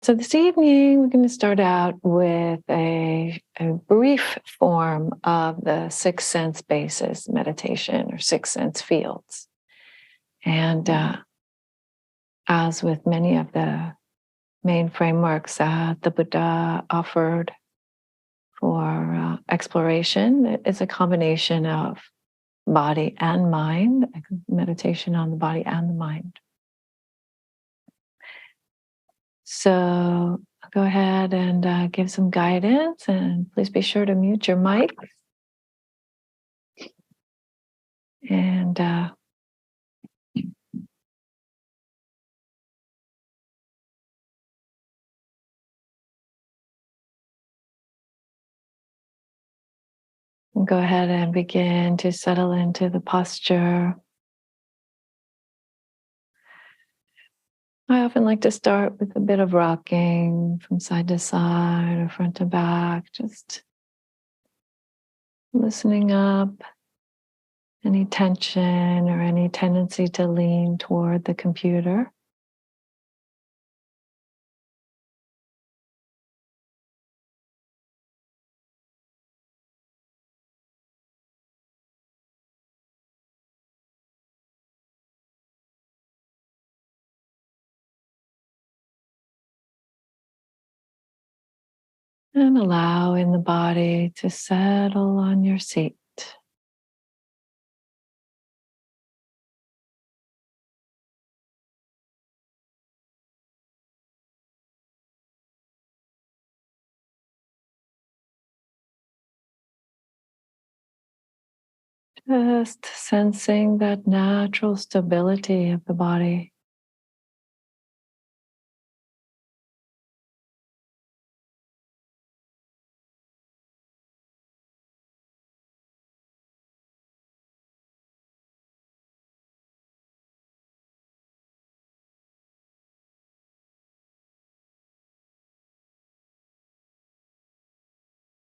So this evening, we're going to start out with a brief form of the six sense basis meditation or six sense fields. And as with many of the main frameworks that the Buddha offered for exploration, it's a combination of body and mind, meditation on the body and the mind. So I'll go ahead and give some guidance, and please be sure to mute your mic. And go ahead and begin to settle into the posture. I often like to start with a bit of rocking from side to side or front to back, just loosening up any tension or any tendency to lean toward the computer. And allow in the body to settle on your seat. Just sensing that natural stability of the body.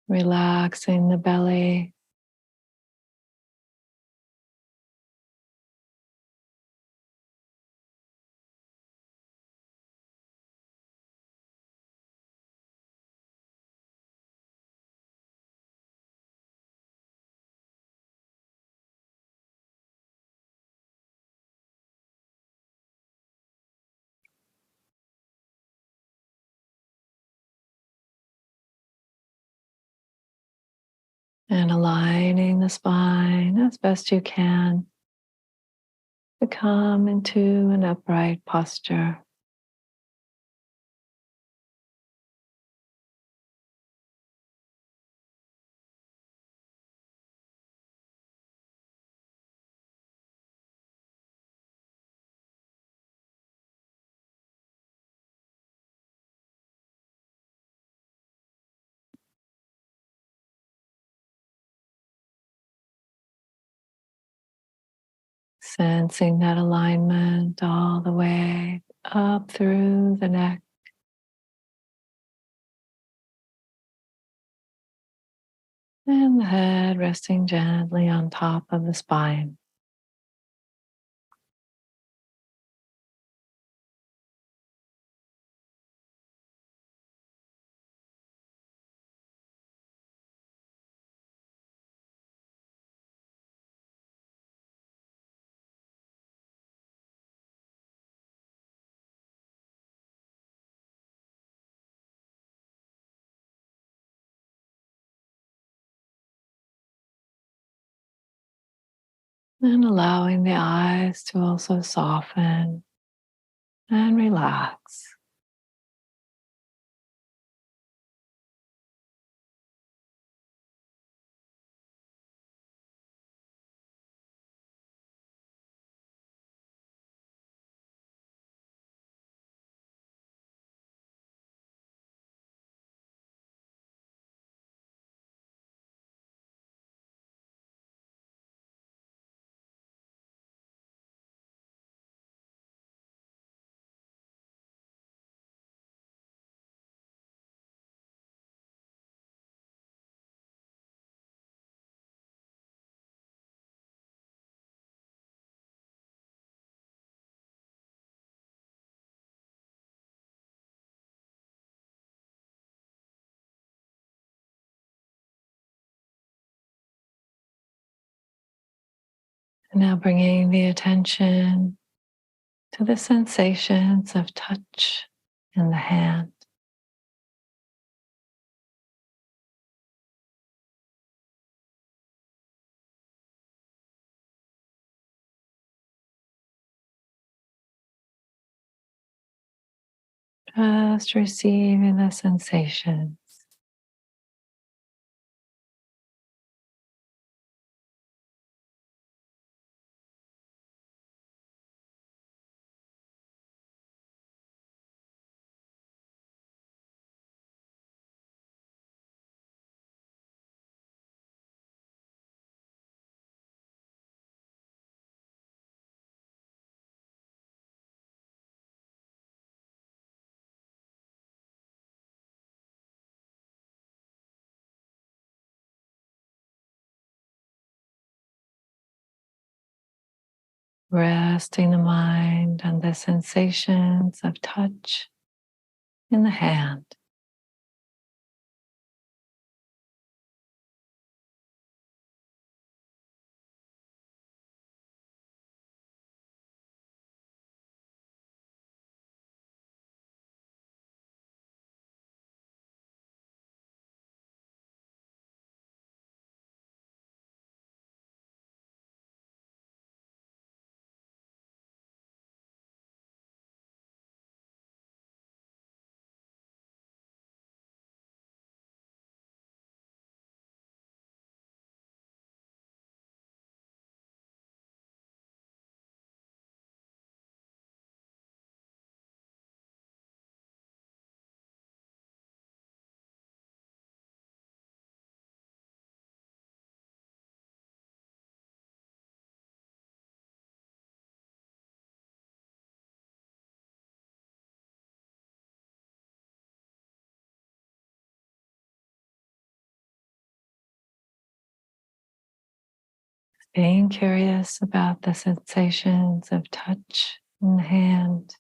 Relaxing the belly. And aligning the spine as best you can to come into an upright posture. Sensing that alignment all the way up through the neck. And the head resting gently on top of the spine. And allowing the eyes to also soften and relax. Now bringing the attention to the sensations of touch in the hand. Just receiving the sensations. Resting the mind on the sensations of touch in the hand. Being curious about the sensations of touch in the hand.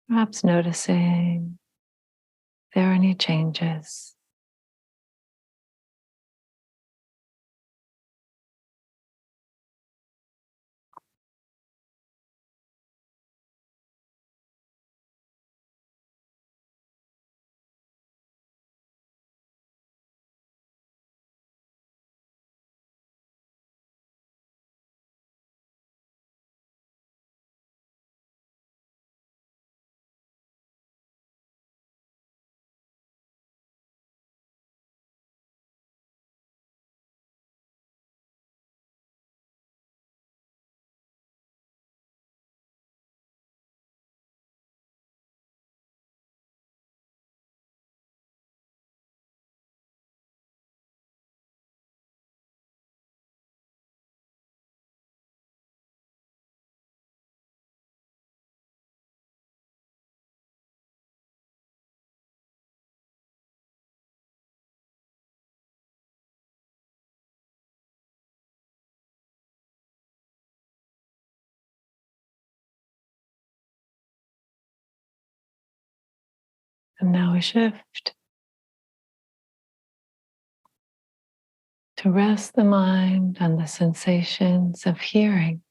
Perhaps noticing if there are any changes. And now we shift to rest the mind on the sensations of hearing.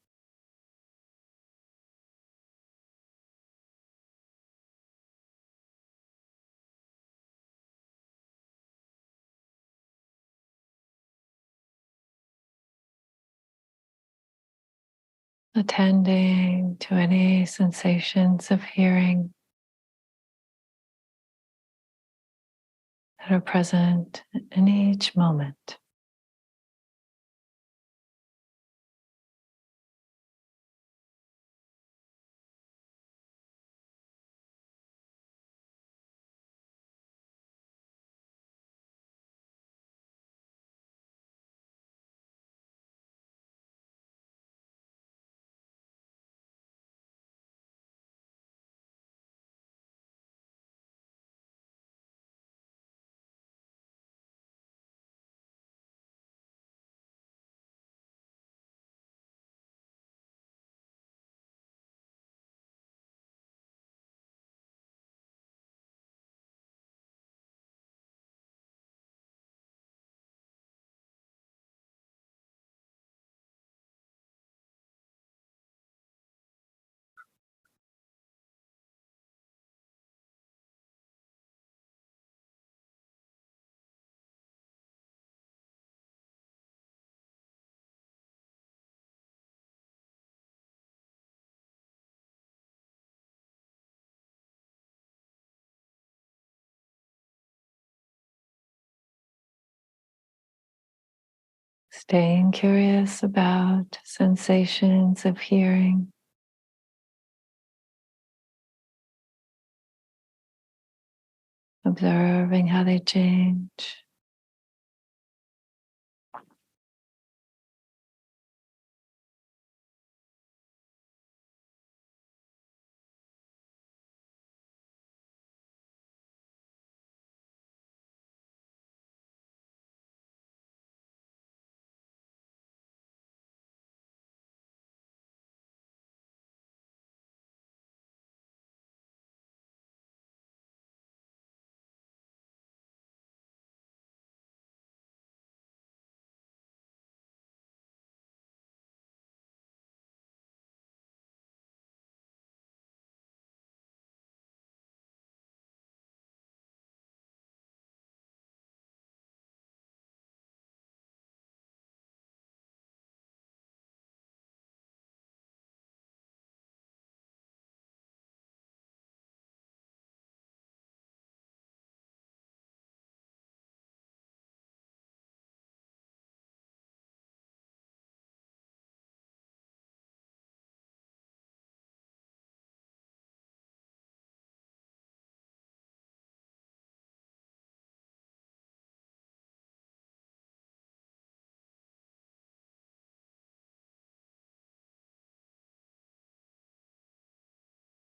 Attending to any sensations of hearing that are present in each moment. Staying curious about sensations of hearing. Observing how they change.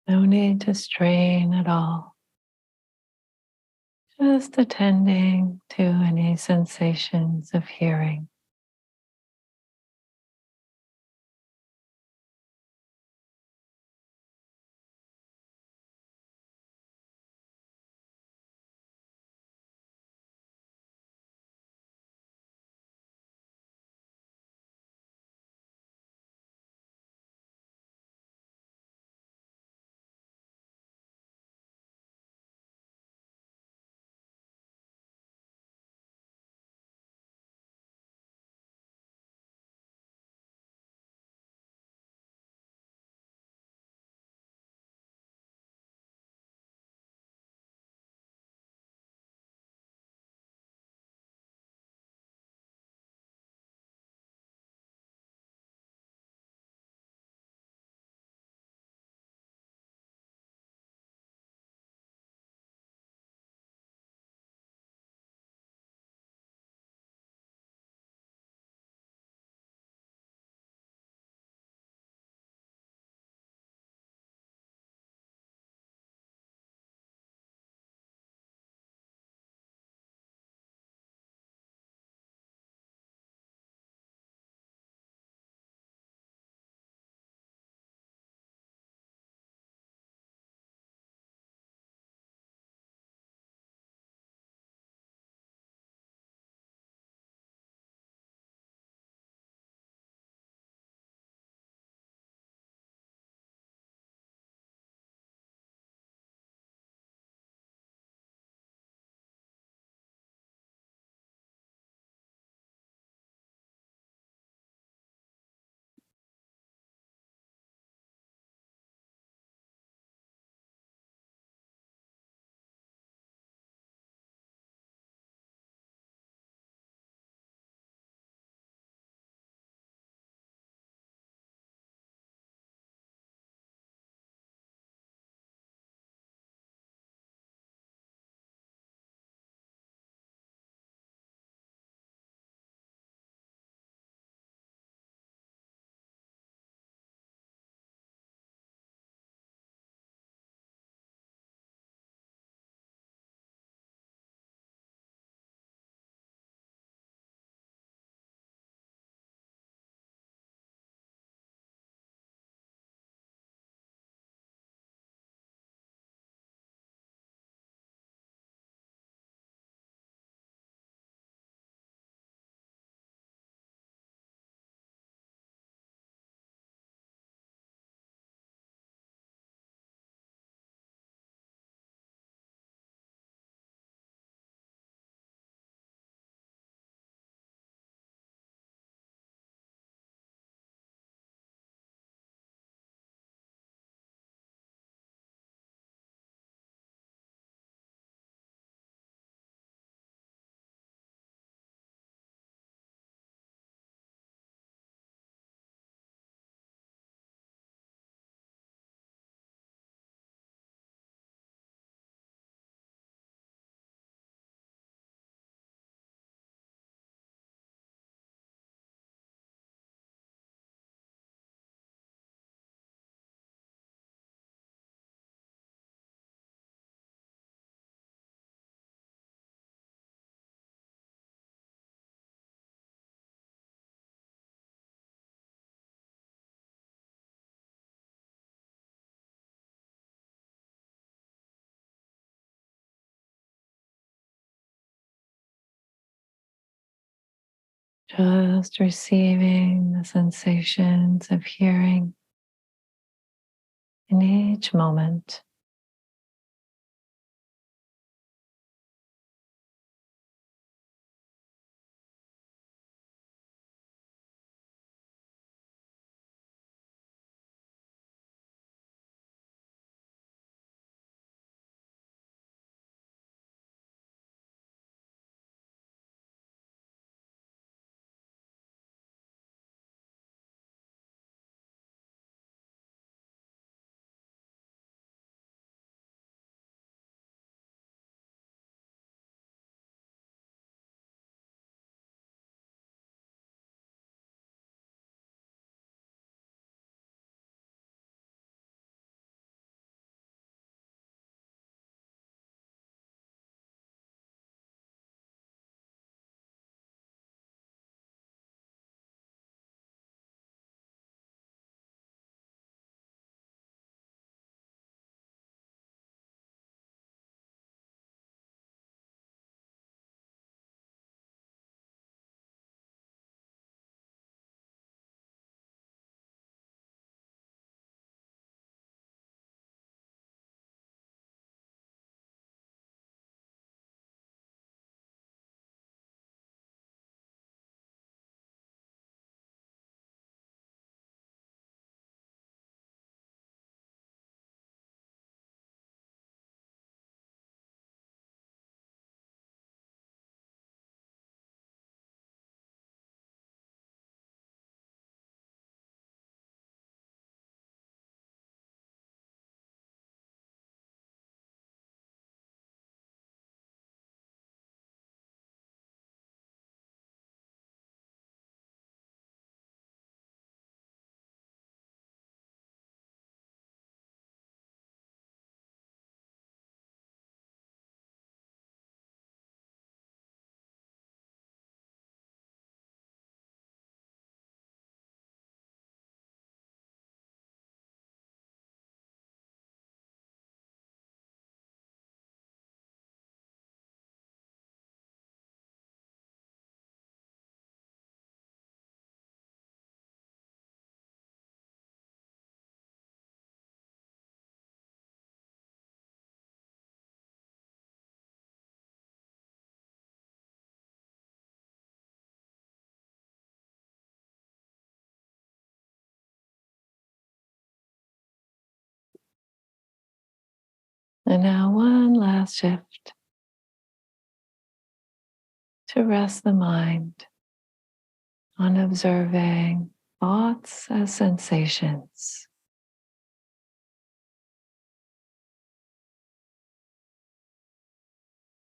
No need to strain at all. Just attending to any sensations of hearing. Just receiving the sensations of hearing in each moment. And now one last shift to rest the mind on observing thoughts as sensations.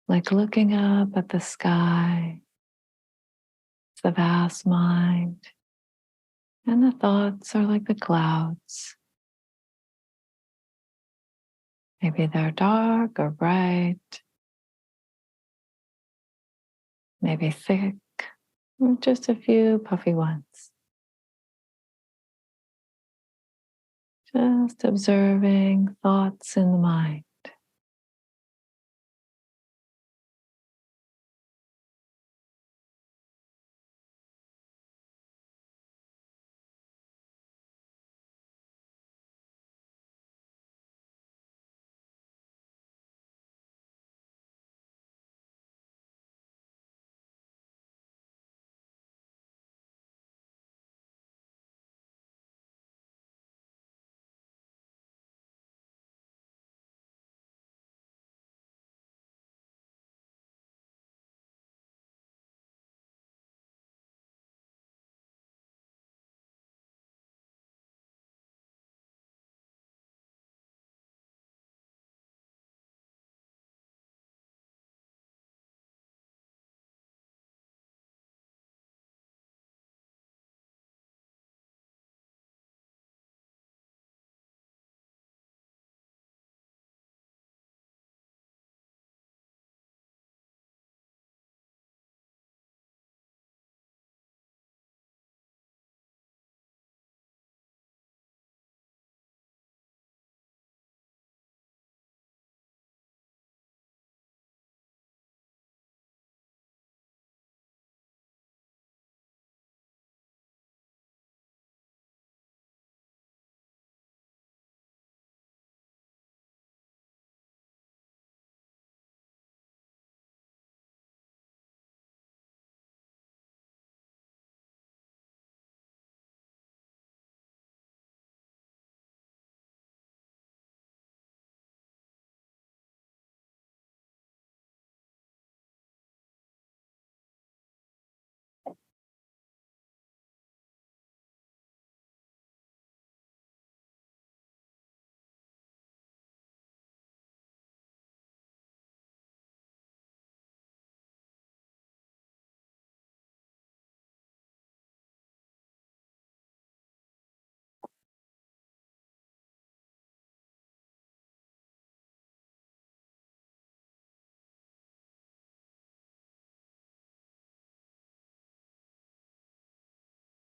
Like looking up at the sky, the vast mind, and the thoughts are like the clouds. Maybe they're dark or bright, maybe thick, or just a few puffy ones. Just observing thoughts in the mind.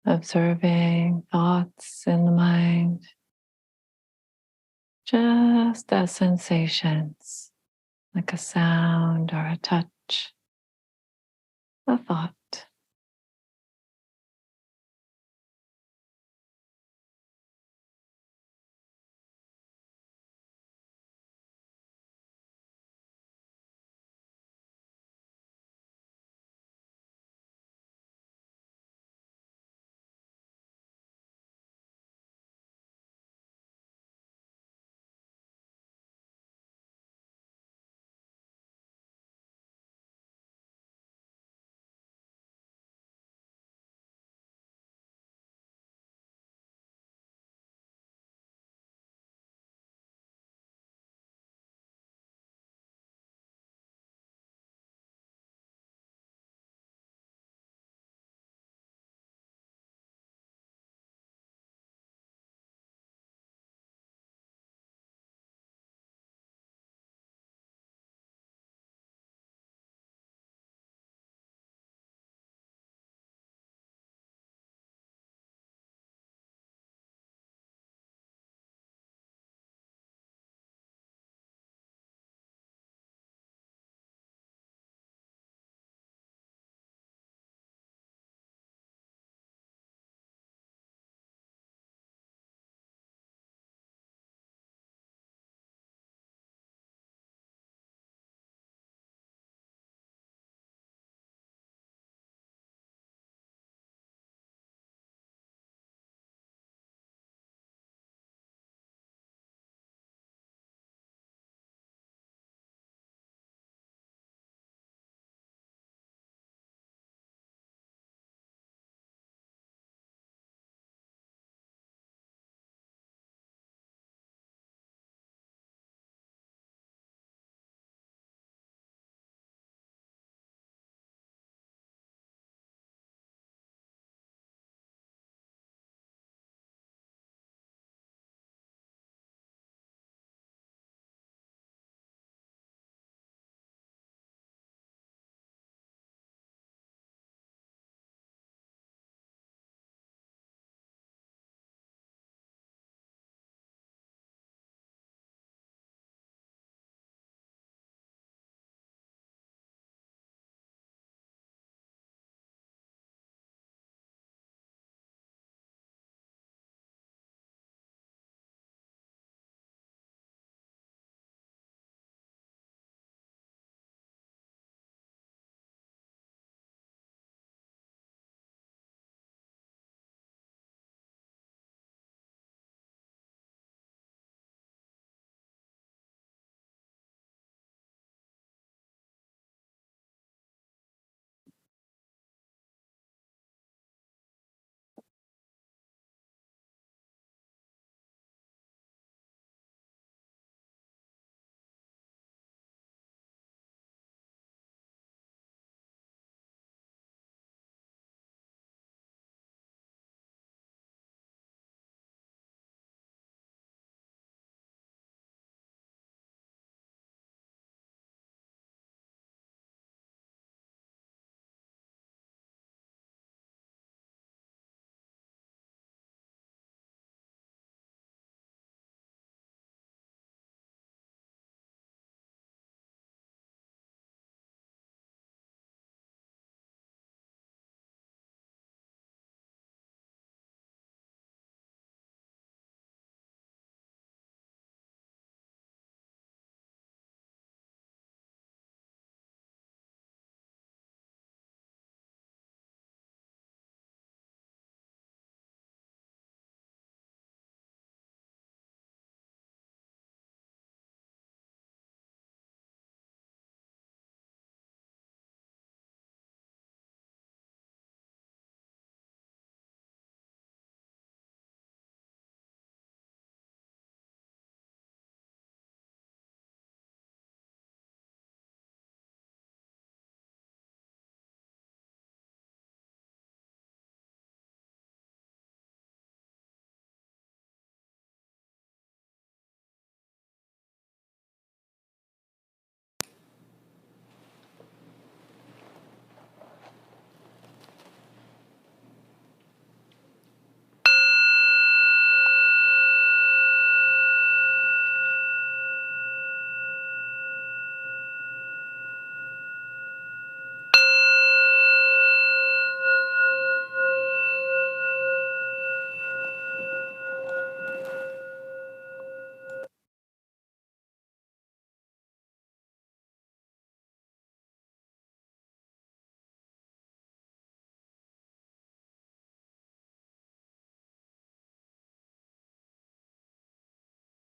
observing thoughts in the mind, just as sensations, like a sound or a touch, a thought.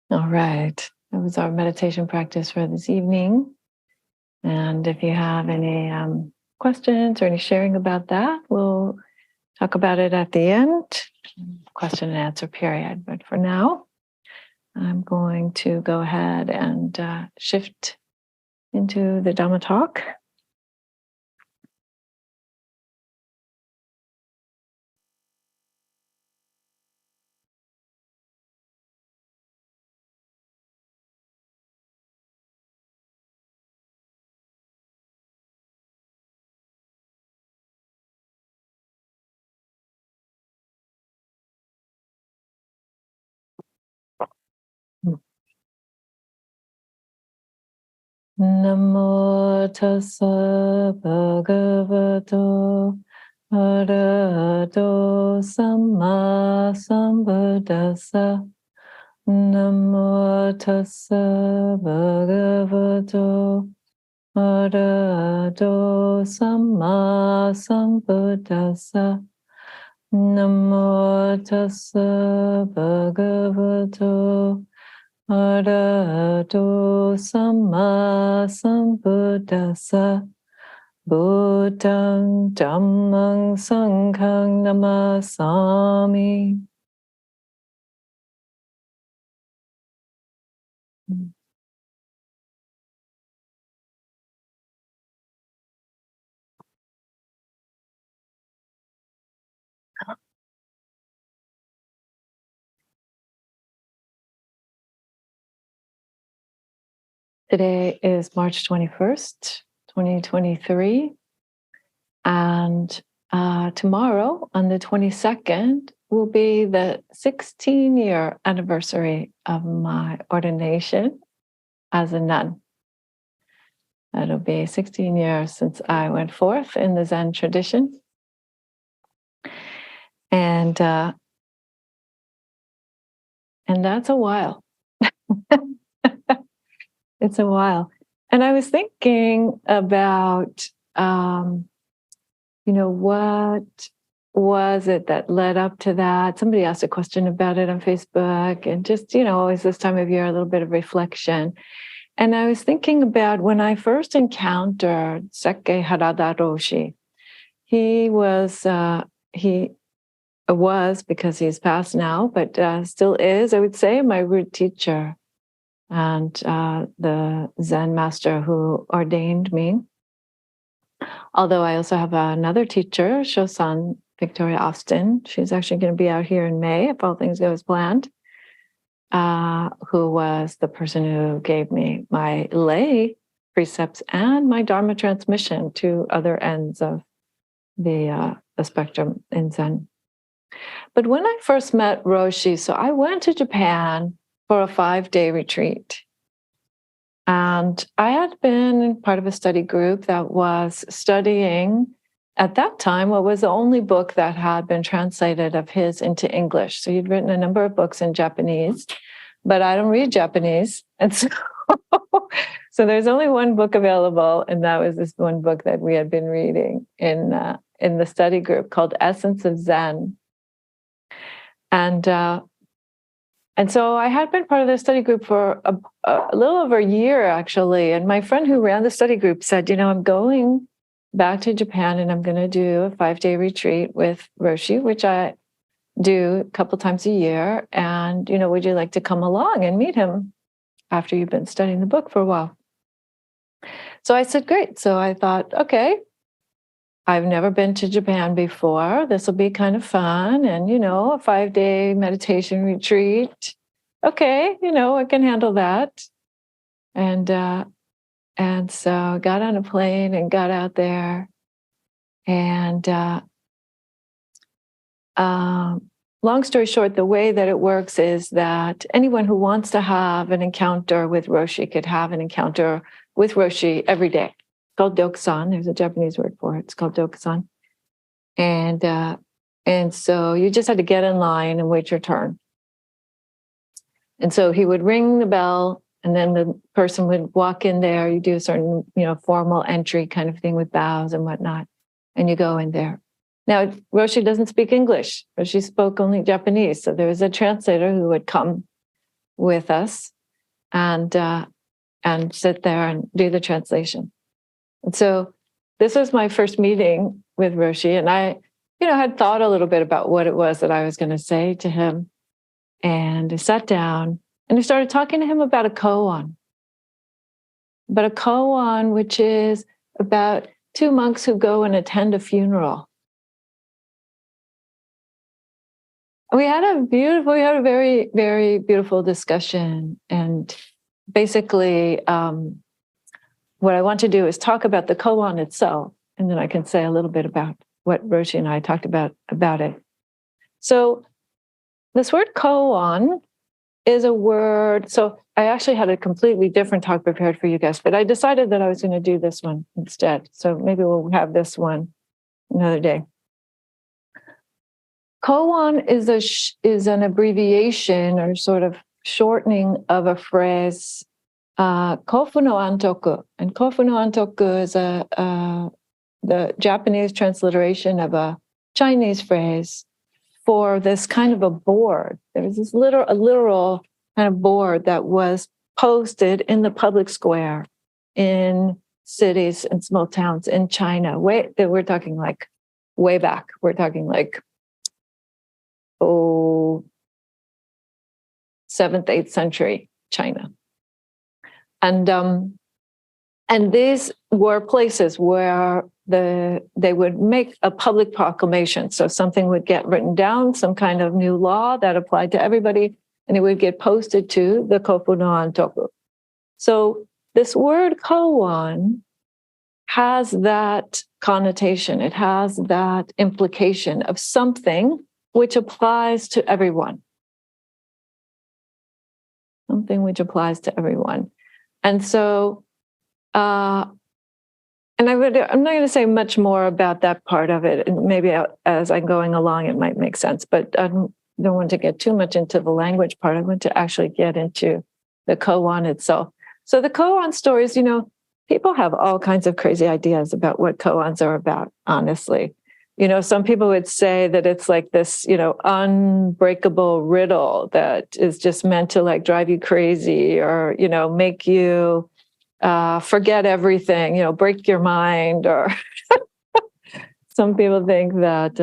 All right. That was our meditation practice for this evening. And if you have any questions or any sharing about that, we'll talk about it at the end, question and answer period. But for now, I'm going to go ahead and shift into the Dhamma talk. Namo tassa bhagavato arahato samma sambuddhassa. Namo tassa bhagavato arahato samma sambuddhassa. Namo tassa bhagavato arahato samma sambuddhassa. Buddhang dhammang sanghang namasami. Today is March 21st, 2023. And tomorrow, on the 22nd, will be the 16-year anniversary of my ordination as a nun. It'll be 16 years since I went forth in the Zen tradition. And that's a while. It's a while. And I was thinking about, what was it that led up to that? Somebody asked a question about it on Facebook, and just, always this time of year, a little bit of reflection. And I was thinking about when I first encountered Sekkei Harada Roshi. He was because he's passed now, but still is, I would say, my root teacher and the Zen master who ordained me. Although I also have another teacher, Shosan Victoria Austin. She's actually going to be out here in May, if all things go as planned, who was the person who gave me my lay precepts and my Dharma transmission to other ends of the spectrum in Zen. But when I first met Roshi, so I went to Japan for a 5-day retreat. And I had been part of a study group that was studying, at that time, what was the only book that had been translated of his into English. So he'd written a number of books in Japanese, but I don't read Japanese. And so, so there's only one book available, and that was this one book that we had been reading in the study group called Essence of Zen. And so I had been part of the study group for a little over a year, actually. And my friend who ran the study group said, I'm going back to Japan and I'm going to do a 5-day retreat with Roshi, which I do a couple times a year. And, would you like to come along and meet him after you've been studying the book for a while? So I said, great. So I thought, okay, I've never been to Japan before. This will be kind of fun. And, a 5-day meditation retreat. Okay, I can handle that. And so I got on a plane and got out there. And long story short, the way that it works is that anyone who wants to have an encounter with Roshi could have an encounter with Roshi every day. Called dokusan. There's a Japanese word for it. It's called dokusan. And so you just had to get in line and wait your turn. And so he would ring the bell, and then the person would walk in there. You do a certain, formal entry kind of thing with bows and whatnot, and you go in there. Now, Roshi doesn't speak English. Roshi spoke only Japanese. So there was a translator who would come with us and sit there and do the translation. And so this was my first meeting with Roshi, and I, had thought a little bit about what it was that I was going to say to him. And I sat down and I started talking to him about a koan. But a koan, which is about two monks who go and attend a funeral. We had a very, very beautiful discussion. And basically, what I want to do is talk about the koan itself, and then I can say a little bit about what Roshi and I talked about it. So this word koan is a word. So I actually had a completely different talk prepared for you guys, but I decided that I was going to do this one instead. So maybe we'll have this one another day. Koan is an abbreviation or sort of shortening of a phrase, kofu no antoku. And kofu no antoku is the Japanese transliteration of a Chinese phrase for this kind of a board. There was this literal kind of board that was posted in the public square in cities and small towns in China. We're talking like way back. We're talking like 7th, 8th century China. And these were places where they would make a public proclamation. So something would get written down, some kind of new law that applied to everybody, and it would get posted to the kofu no antoku. So this word koan has that connotation. It has that implication of something which applies to everyone. Something which applies to everyone. And so, I'm not going to say much more about that part of it. And maybe as I'm going along, it might make sense. But I don't want to get too much into the language part. I want to actually get into the koan itself. So the koan stories, people have all kinds of crazy ideas about what koans are about, honestly. Some people would say that it's like this, unbreakable riddle that is just meant to like drive you crazy or, make you forget everything, break your mind. Or some people think that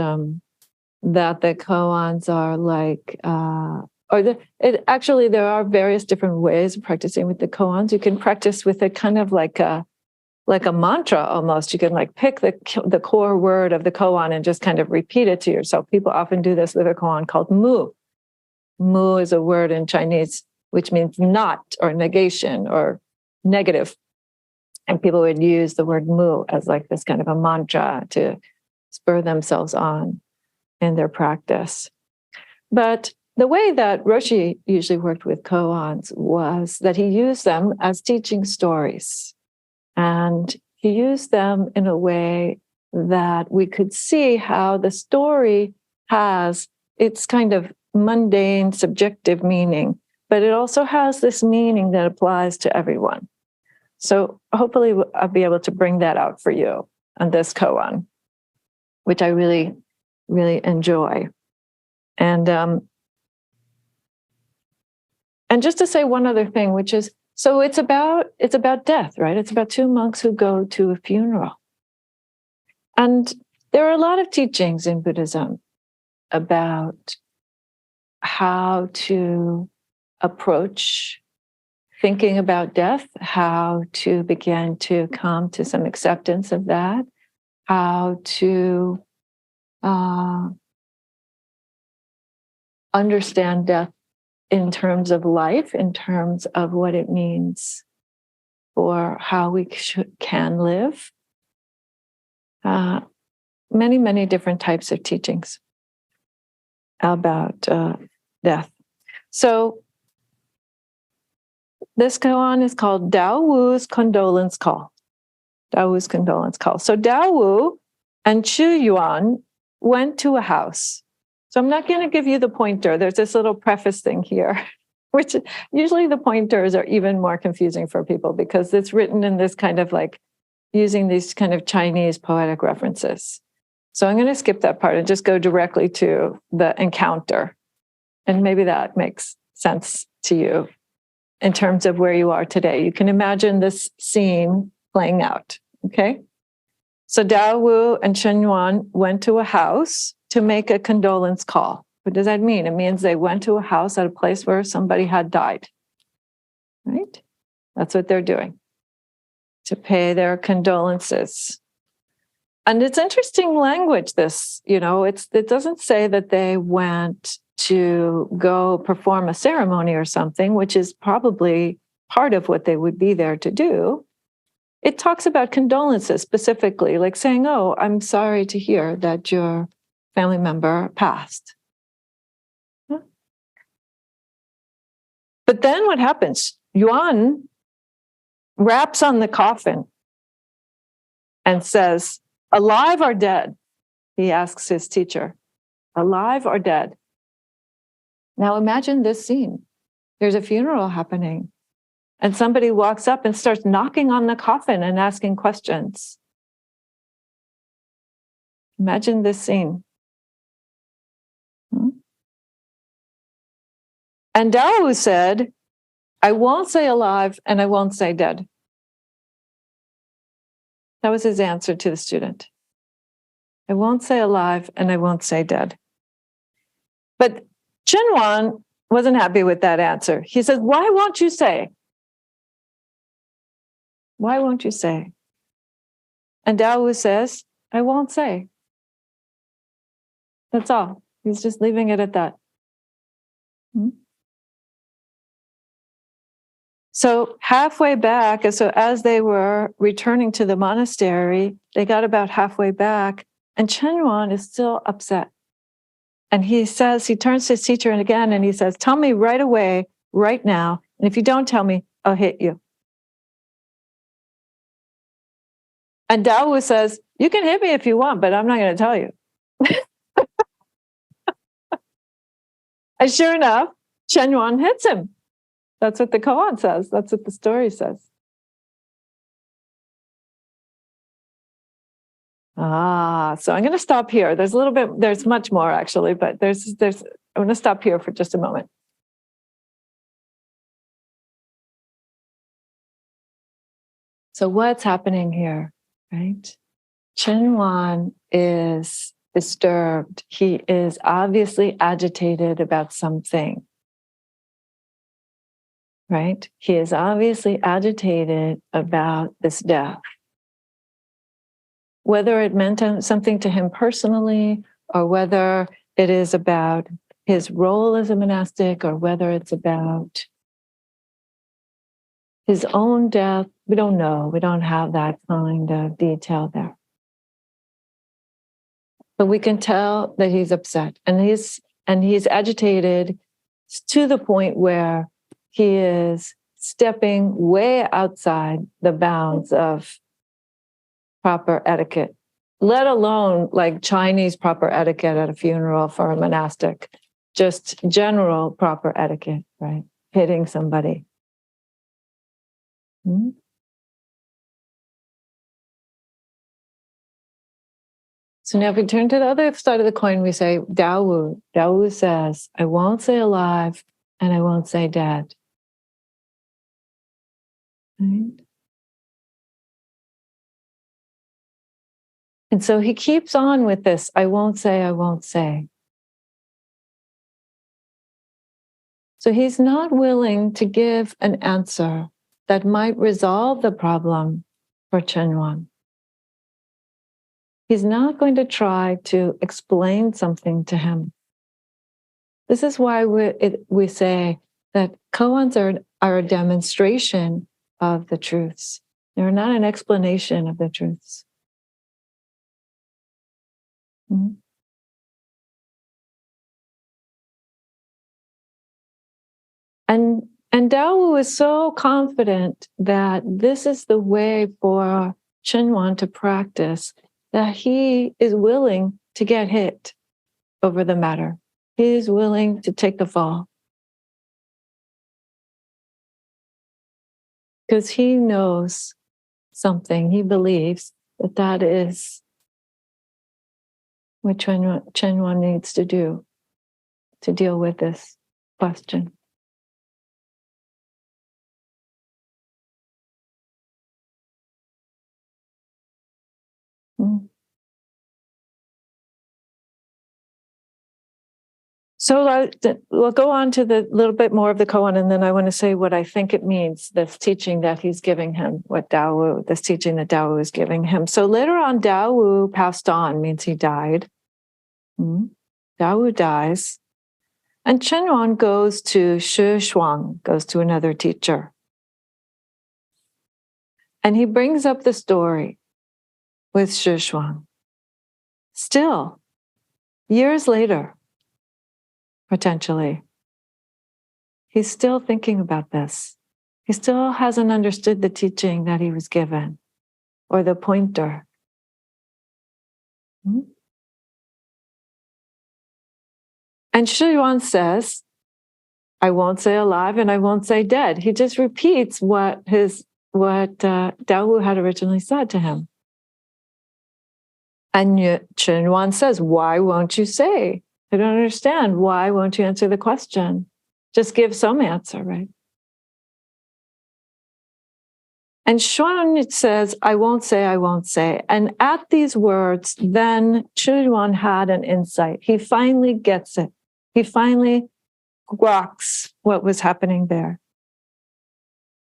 that the koans are like, there are various different ways of practicing with the koans. You can practice with it kind of like a mantra almost. You can like pick the core word of the koan and just kind of repeat it to yourself. People often do this with a koan called mu. Mu is a word in Chinese which means not or negation or negative. And people would use the word mu as like this kind of a mantra to spur themselves on in their practice. But the way that Roshi usually worked with koans was that he used them as teaching stories. And he used them in a way that we could see how the story has its kind of mundane, subjective meaning, but it also has this meaning that applies to everyone. So hopefully I'll be able to bring that out for you on this koan, which I really, really enjoy. And just to say one other thing, which is, so it's about death, right? It's about two monks who go to a funeral. And there are a lot of teachings in Buddhism about how to approach thinking about death, how to begin to come to some acceptance of that, how to understand death in terms of life, in terms of what it means for how we can live. Many, many different types of teachings about death. So this koan is called Dao Wu's Condolence Call. Dao Wu's Condolence Call. So Dao Wu and Chu Yuan went to a house. So I'm not going to give you the pointer. There's this little preface thing here, which usually the pointers are even more confusing for people because it's written in this kind of like using these kind of Chinese poetic references. So I'm going to skip that part and just go directly to the encounter. And maybe that makes sense to you in terms of where you are today. You can imagine this scene playing out, okay? So Dao Wu and Chen Yuan went to a house to make a condolence call. What does that mean? It means they went to a house at a place where somebody had died, right? That's what they're doing, to pay their condolences. And it's interesting language, this, it doesn't say that they went to go perform a ceremony or something, which is probably part of what they would be there to do. It talks about condolences specifically, like saying, oh, I'm sorry to hear that your family member passed. But then what happens? Yuan raps on the coffin and says, alive or dead? He asks his teacher, alive or dead? Now imagine this scene. There's a funeral happening, and somebody walks up and starts knocking on the coffin and asking questions. Imagine this scene. And Dao said, I won't say alive and I won't say dead. That was his answer to the student. I won't say alive and I won't say dead. But Chen Yuan wasn't happy with that answer. He says, why won't you say? Why won't you say? And Dao Wu says, I won't say. That's all. He's just leaving it at that. So halfway back, so as they were returning to the monastery, they got about halfway back, and Chen Yuan is still upset. And he says, he turns to his teacher again, and he says, tell me right away, right now, and if you don't tell me, I'll hit you. And Dao Wu says, you can hit me if you want, but I'm not going to tell you. And sure enough, Chen Yuan hits him. That's what the koan says. That's what the story says. So I'm going to stop here. There's much more actually, but I'm going to stop here for just a moment. So what's happening here, right? Chen Yuan is disturbed. He is obviously agitated about something. Right? He is obviously agitated about this death. Whether it meant something to him personally, or whether it is about his role as a monastic, or whether it's about his own death, we don't know. We don't have that kind of detail there. But we can tell that he's upset, and he's agitated to the point where he is stepping way outside the bounds of proper etiquette, let alone like Chinese proper etiquette at a funeral for a monastic, just general proper etiquette, right? Hitting somebody. So now if we turn to the other side of the coin, we say, Dao Wu. Dao Wu says, I won't say alive and I won't say dead. Right? And so he keeps on with this, I won't say, I won't say. So he's not willing to give an answer that might resolve the problem for Chen Yuan. He's not going to try to explain something to him. This is why we say that koans are a demonstration of the truths. They're not an explanation of the truths. Mm-hmm. And Dao Wu is so confident that this is the way for Chen Yuan to practice, that he is willing to get hit over the matter. He is willing to take the fall. Because he knows something, he believes that is what Chen Yuan needs to do to deal with this question. Mm. So we'll go on to the little bit more of the koan, and then I want to say what I think it means, this teaching that he's giving him, what Daowu, this teaching that Daowu is giving him. So later on, Daowu passed on, means he died. Daowu dies. And Chenwan goes to Shi Shuang, goes to another teacher. And he brings up the story with Shi Shuang. Still, years later, potentially, he's still thinking about this. He still hasn't understood the teaching that he was given or the pointer. And Shi Yuan says, I won't say alive and I won't say dead. He just repeats what Daowu had originally said to him. And Chen Yuan says, why won't you say? I don't understand. Why won't you answer the question? Just give some answer, right? And Xuan says, I won't say, I won't say. And at these words, then Chen Yuan had an insight. He finally gets it. He finally grokks what was happening there.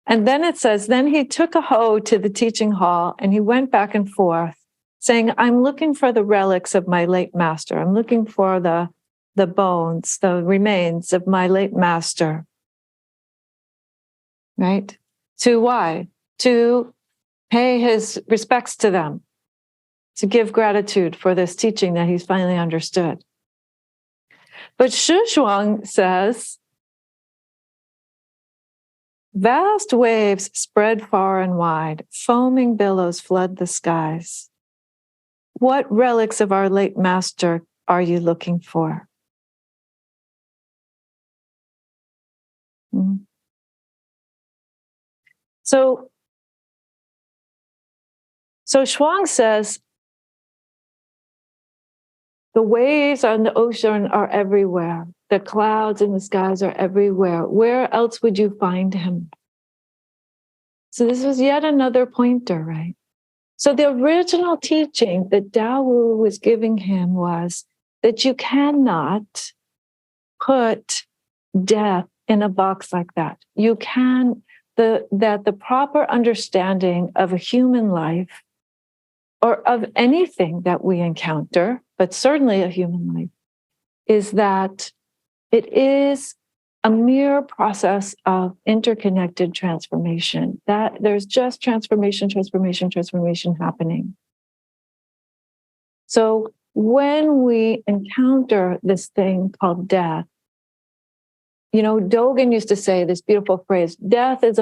And then it says, then he took a hoe to the teaching hall and he went back and forth saying, I'm looking for the relics of my late master. I'm looking for the bones, the remains of my late master. Right? To why? To pay his respects to them, to give gratitude for this teaching that he's finally understood. But Shi Shuang says, vast waves spread far and wide, foaming billows flood the skies. What relics of our late master are you looking for? So Shuang says, the waves on the ocean are everywhere. The clouds in the skies are everywhere. Where else would you find him? So this was yet another pointer, right? So the original teaching that Daowu was giving him was that you cannot put death in a box like that. You can, that the proper understanding of a human life or of anything that we encounter, but certainly a human life, is that it is a mere process of interconnected transformation, that there's just transformation happening. So when we encounter this thing called death, Dogen used to say this beautiful phrase, death is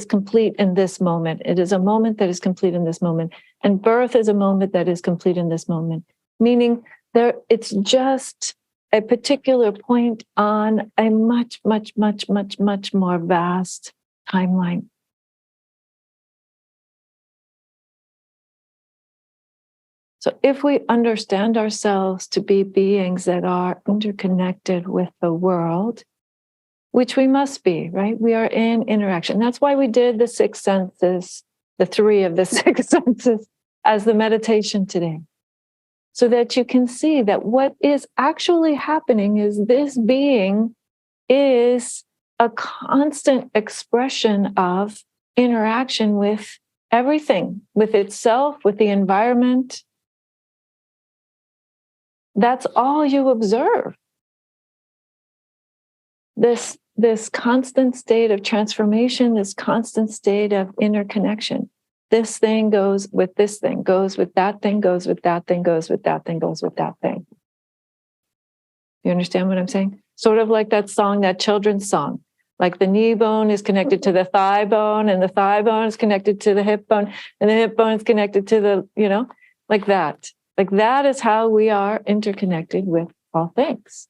complete in this moment. It is a moment that is complete in this moment. And birth is a moment that is complete in this moment. Meaning it's just a particular point on a much, much, much, much, much more vast timeline. So if we understand ourselves to be beings that are interconnected with the world, which we must be, right? We are in interaction. That's why we did the six senses, the three of the six senses, as the meditation today. So that you can see that what is actually happening is this being is a constant expression of interaction with everything, with itself, with the environment. That's all you observe. This constant state of transformation, this constant state of interconnection. This thing goes with this thing, goes with that thing, goes with that thing, goes with that thing, goes with that thing. You understand what I'm saying? Sort of like that song, that children's song. Like the knee bone is connected to the thigh bone, and the thigh bone is connected to the hip bone, and the hip bone is connected to the, like that. Like that is how we are interconnected with all things.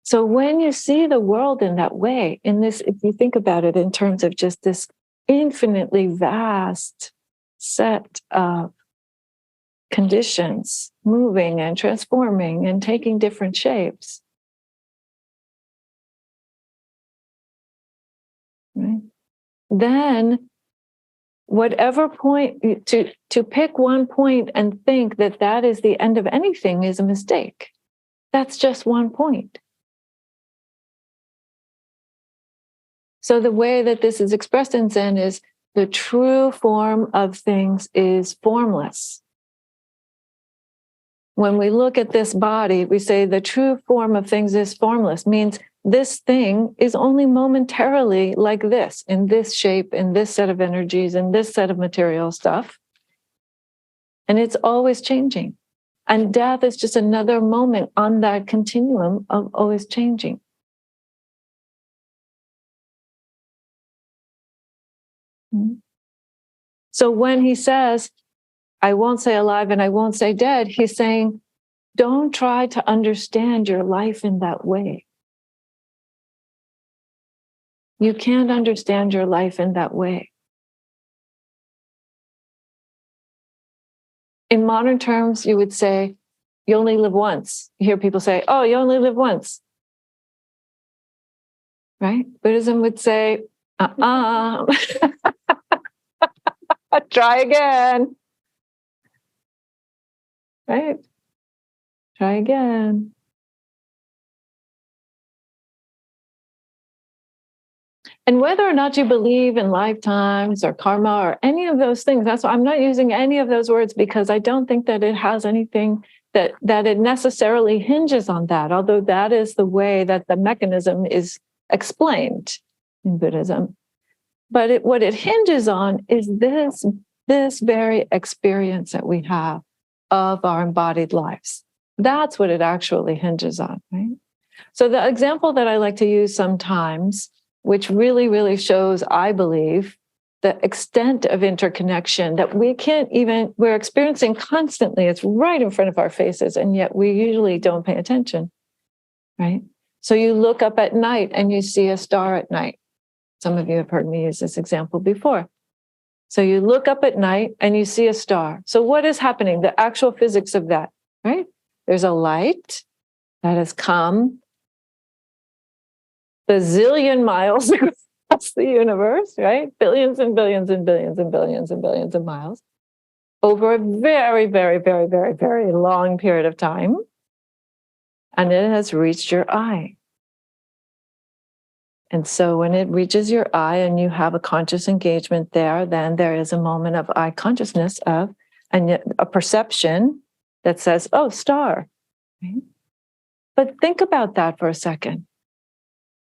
So when you see the world in that way, if you think about it in terms of just this infinitely vast set of conditions moving and transforming and taking different shapes, right? Then whatever point, to pick one point and think that that is the end of anything is a mistake. That's just one point. So the way that this is expressed in Zen is the true form of things is formless. When we look at this body, we say the true form of things is formless, means this thing is only momentarily like this, in this shape, in this set of energies, in this set of material stuff. And it's always changing. And death is just another moment on that continuum of always changing. So when he says, I won't say alive and I won't say dead, he's saying, don't try to understand your life in that way. You can't understand your life in that way. In modern terms, you would say, you only live once. You hear people say, oh, you only live once. Right? Buddhism would say, try again. Right? Try again. And whether or not you believe in lifetimes or karma or any of those things, that's why I'm not using any of those words, because I don't think that it has anything that it necessarily hinges on that, although that is the way that the mechanism is explained in Buddhism. But what it hinges on is this very experience that we have of our embodied lives. That's what it actually hinges on, right? So the example that I like to use sometimes, which really, really shows, I believe, the extent of interconnection that we're experiencing constantly. It's right in front of our faces, and yet we usually don't pay attention, right? So you look up at night and you see a star at night. Some of you have heard me use this example before. So you look up at night and you see a star. So what is happening? The actual physics of that, right? There's a light that has come bazillion miles across the universe, right? Billions and billions and billions and billions and billions of miles over a very, very, very, very, very long period of time. And it has reached your eye. And so when it reaches your eye and you have a conscious engagement there, then there is a moment of eye consciousness and a perception that says, oh, star. Right? But think about that for a second.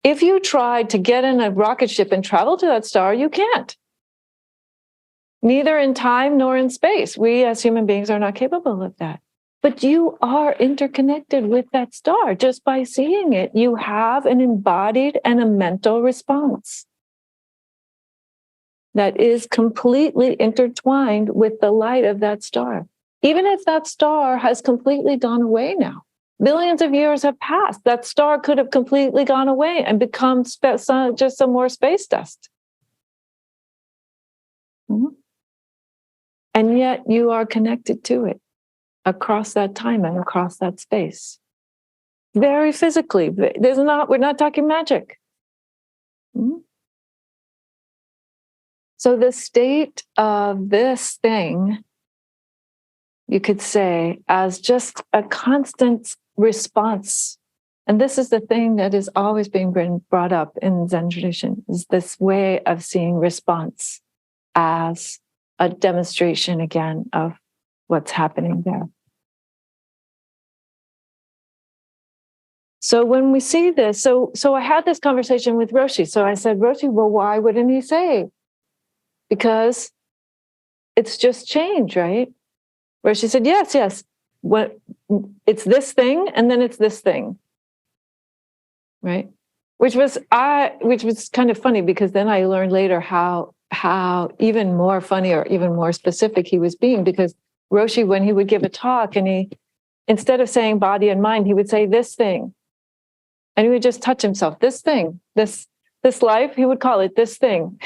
If you tried to get in a rocket ship and travel to that star, you can't. Neither in time nor in space. We as human beings are not capable of that. But you are interconnected with that star. Just by seeing it, you have an embodied and a mental response that is completely intertwined with the light of that star. Even if that star has completely gone away now, billions of years have passed, that star could have completely gone away and become just some more space dust. And yet you are connected to it across that time and across that space. Very physically. We're not talking magic. So the state of this thing, you could say, as just a constant response. And this is the thing that is always being brought up in Zen tradition, is this way of seeing response as a demonstration again of what's happening there. So when we see this, so I had this conversation with Roshi. So I said, Roshi, well, why wouldn't he say? Because it's just change, right? Roshi said, yes. It's this thing, and then it's this thing, right? Which was kind of funny, because then I learned later how even more funny or even more specific he was being, because Roshi, when he would give a talk, and instead of saying body and mind, he would say this thing. And he would just touch himself. This thing, this life, he would call it this thing.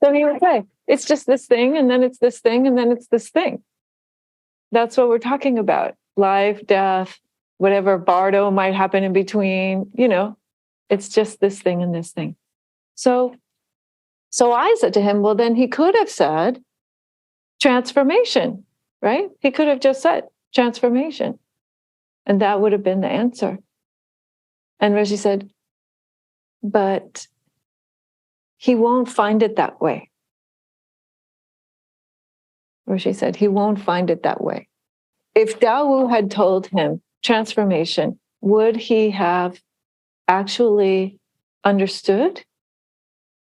So he would say, it's just this thing, and then it's this thing, and then it's this thing. That's what we're talking about. Life, death, whatever bardo might happen in between, it's just this thing and this thing. So So I said to him, well, then he could have said transformation, right? He could have just said transformation, and that would have been the answer. And Roshi said, but he won't find it that way. Roshi said, he won't find it that way. If Dawu had told him transformation, would he have actually understood?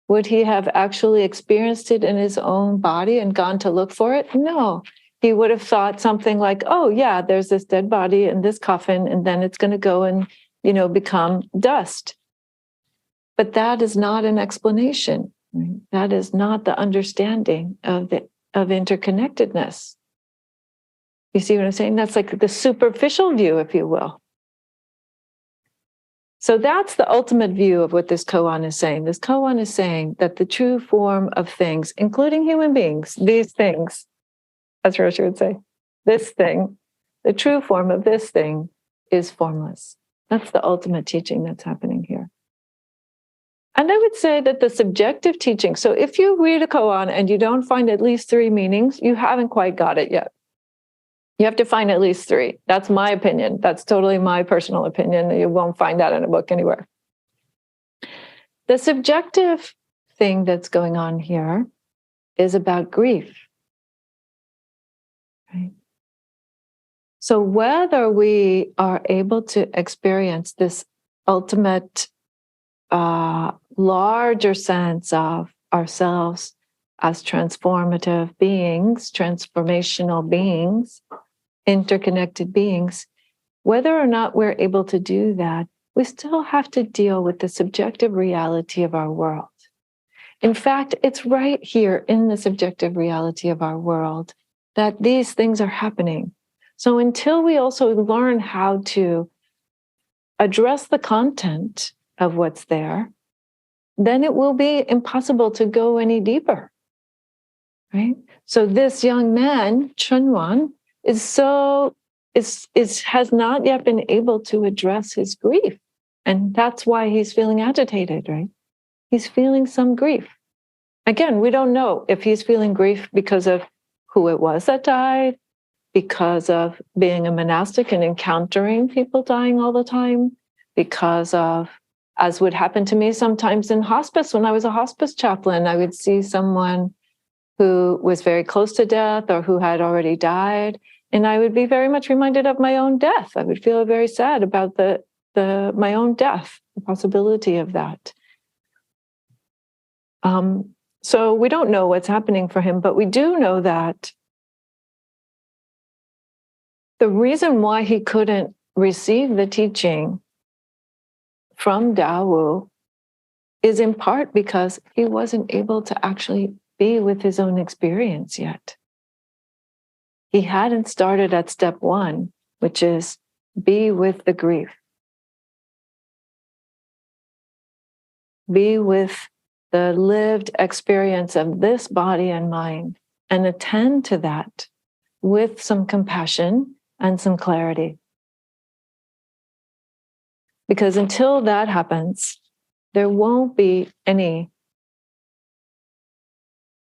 Would he have actually experienced it in his own body and gone to look for it? No. He would have thought something like, oh, yeah, there's this dead body in this coffin, and then it's going to go and, become dust. But that is not an explanation. Right? That is not the understanding of interconnectedness. You see what I'm saying? That's like the superficial view, if you will. So that's the ultimate view of what this koan is saying. This koan is saying that the true form of things, including human beings, these things, as Roshi would say, this thing, the true form of this thing is formless. That's the ultimate teaching that's happening here. And I would say that the subjective teaching, so if you read a koan and you don't find at least 3 meanings, you haven't quite got it yet. You have to find at least 3. That's my opinion. That's totally my personal opinion. You won't find that in a book anywhere. The subjective thing that's going on here is about grief. Right? So whether we are able to experience this ultimate, larger sense of ourselves as transformative beings, transformational beings, interconnected beings, whether or not we're able to do that, we still have to deal with the subjective reality of our world. In fact, it's right here in the subjective reality of our world that these things are happening. So until we also learn how to address the content of what's there, then it will be impossible to go any deeper, right? So this young man, Chunwan, has not yet been able to address his grief. And that's why he's feeling agitated, right? He's feeling some grief. Again, we don't know if he's feeling grief because of who it was that died, because of being a monastic and encountering people dying all the time, because of, as would happen to me sometimes in hospice, when I was a hospice chaplain, I would see someone who was very close to death or who had already died, and I would be very much reminded of my own death. I would feel very sad about my own death, the possibility of that. So we don't know what's happening for him, but we do know that the reason why he couldn't receive the teaching from Dawu is in part because he wasn't able to actually be with his own experience yet. He hadn't started at step 1, which is be with the grief. Be with the lived experience of this body and mind and attend to that with some compassion and some clarity. Because until that happens, there won't be any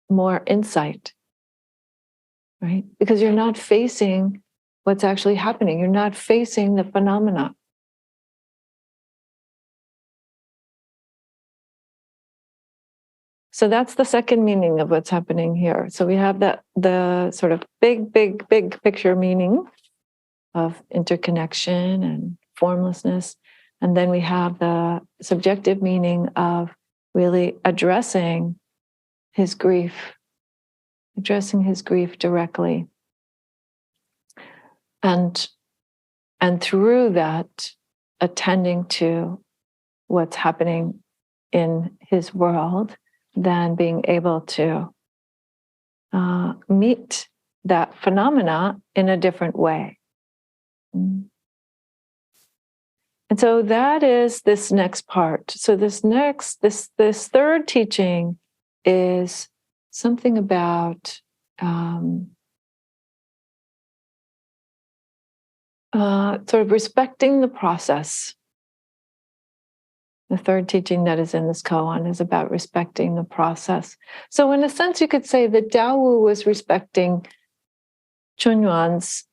more insight, right? Because you're not facing what's actually happening. You're not facing the phenomena. So that's the second meaning of what's happening here. So we have the sort of big picture meaning of interconnection and formlessness. And then we have the subjective meaning of really addressing his grief directly. And through that, attending to what's happening in his world, then being able to meet that phenomena in a different way. And so that is this next part. So this third teaching is something about sort of respecting the process. The third teaching that is in this koan is about respecting the process. So in a sense, you could say that Daowu was respecting Chunyuan's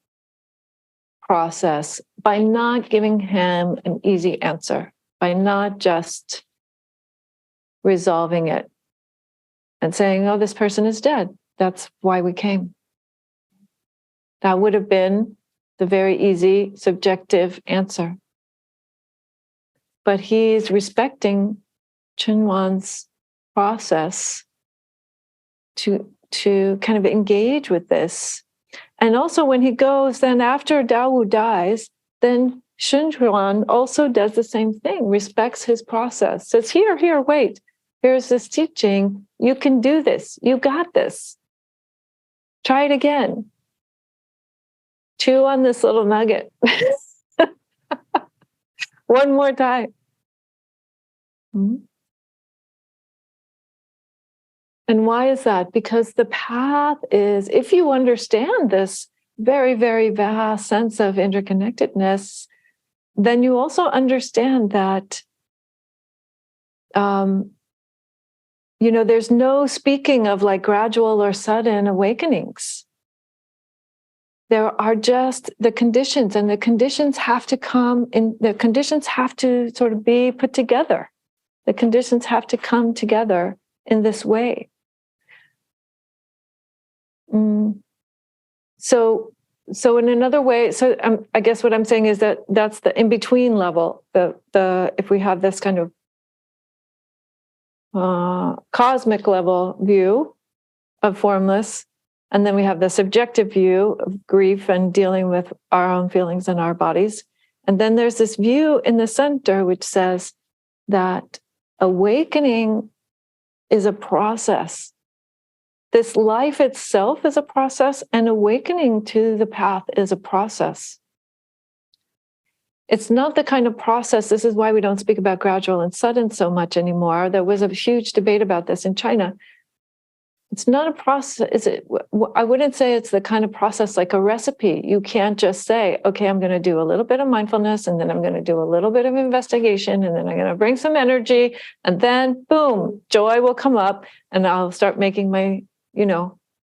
process by not giving him an easy answer, by not just resolving it and saying, oh, this person is dead. That's why we came. That would have been the very easy, subjective answer. But he's respecting Chunyuan's process to kind of engage with this. And also when he goes, then after Daowu dies, then Chunyuan also does the same thing, respects his process, says, here, wait, here's this teaching. You can do this. You got this. Try it again. Chew on this little nugget. One more time. And why is that? Because the path is, if you understand this very, very vast sense of interconnectedness, then you also understand that, there's no speaking of like gradual or sudden awakenings. There are just the conditions, and the conditions have to come in, the conditions have to sort of be put together. The conditions have to come together in this way. So in another way, I guess what I'm saying is that that's the in-between level. The if we have this kind of cosmic level view of formless, and then we have the subjective view of grief and dealing with our own feelings and our bodies. And then there's this view in the center which says that awakening is a process. This life itself is a process, and awakening to the path is a process. It's not the kind of process, this is why we don't speak about gradual and sudden so much anymore. There was a huge debate about this in China. It's not a process, I wouldn't say it's the kind of process like a recipe. You can't just say, okay, I'm going to do a little bit of mindfulness, and then I'm going to do a little bit of investigation, and then I'm going to bring some energy, and then boom, joy will come up, and I'll start making my,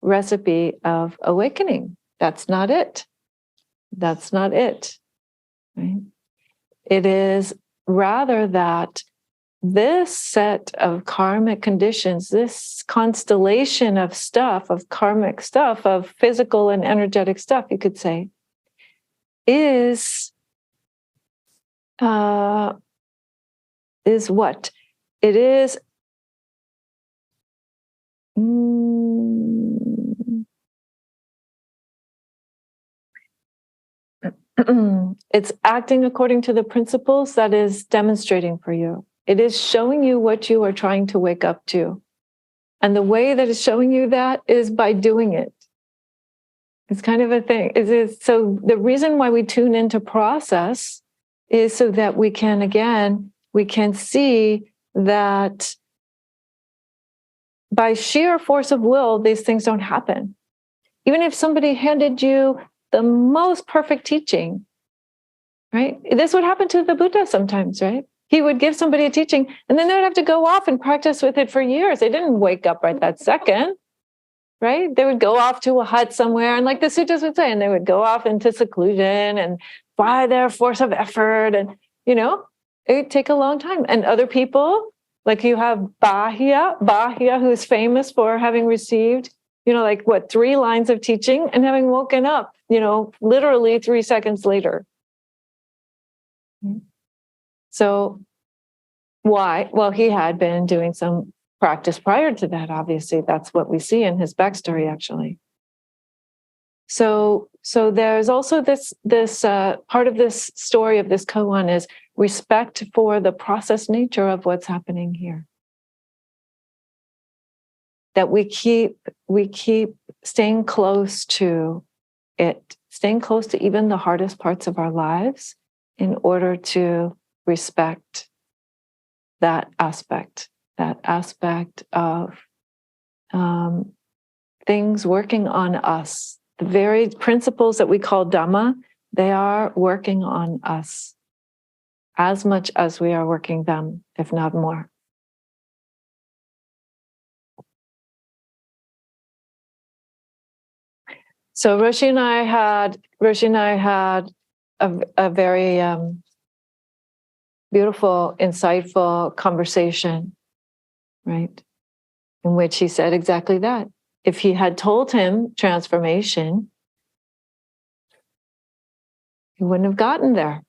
recipe of awakening. That's not it. That's not it. Right? It is rather that this set of karmic conditions, this constellation of stuff, of karmic stuff, of physical and energetic stuff, you could say, is what? It is it's acting according to the principles that is demonstrating for you. It is showing you what you are trying to wake up to. And the way that it's showing you that is by doing it. It's kind of a thing. So the reason why we tune into process is so that we can see that by sheer force of will, these things don't happen. Even if somebody handed you the most perfect teaching, right? This would happen to the Buddha sometimes, right? He would give somebody a teaching, and then they would have to go off and practice with it for years. They didn't wake up right that second, right? They would go off to a hut somewhere, and like the sutras would say, and they would go off into seclusion and by their force of effort, and it would take a long time. And other people, like you have Bahia, who's famous for having received, 3 lines of teaching and having woken up, literally 3 seconds later. So why? Well, he had been doing some practice prior to that, obviously. That's what we see in his backstory, actually. So there's also this part of this story of this koan is respect for the process nature of what's happening here. That we keep staying close to it, staying close to even the hardest parts of our lives in order to respect that aspect of things working on us. The very principles that we call Dhamma, they are working on us. as much as we are working them, if not more. So Roshi and I had a very beautiful, insightful conversation, right? In which he said exactly that. If he had told him transformation, he wouldn't have gotten there.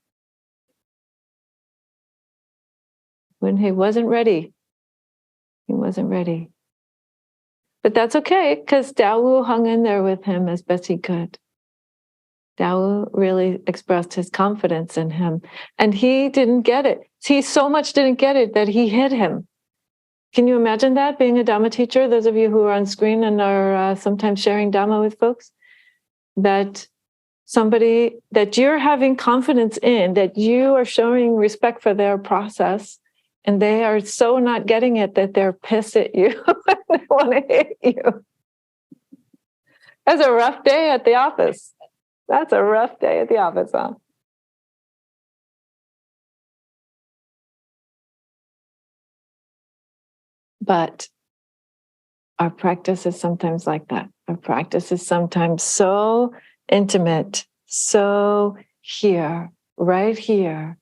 He wasn't ready. He wasn't ready. But that's okay, because Dawu hung in there with him as best he could. Dawu really expressed his confidence in him. And he didn't get it. He so much didn't get it that he hid him. Can you imagine that, being a Dhamma teacher? Those of you who are on screen and are sometimes sharing Dhamma with folks, that somebody that you're having confidence in, that you are showing respect for their process, and they are so not getting it that they're pissed at you. They want to hit you. That's a rough day at the office. That's a rough day at the office, huh? But our practice is sometimes like that. Our practice is sometimes so intimate, so here, right here,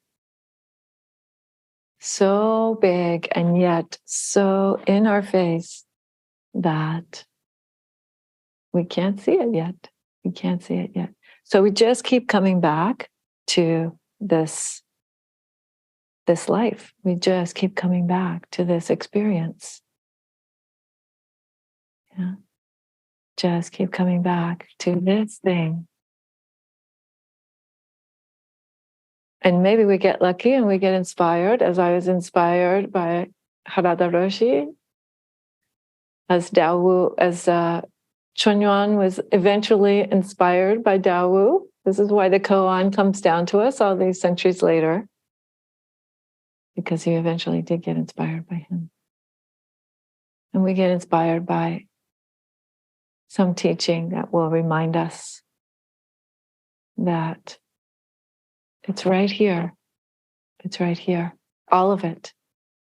so big, and yet so in our face that we can't see it yet. We can't see it yet. So we just keep coming back to this life. We just keep coming back to this experience. Yeah. Just keep coming back to this thing. And maybe we get lucky and we get inspired, as I was inspired by Harada Roshi, as Chunyuan was eventually inspired by Dawu. This is why the koan comes down to us all these centuries later, because he eventually did get inspired by him. And we get inspired by some teaching that will remind us that it's right here. It's right here. All of it.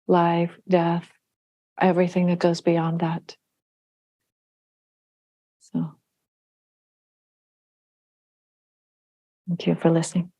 Life, death, everything that goes beyond that. So, thank you for listening.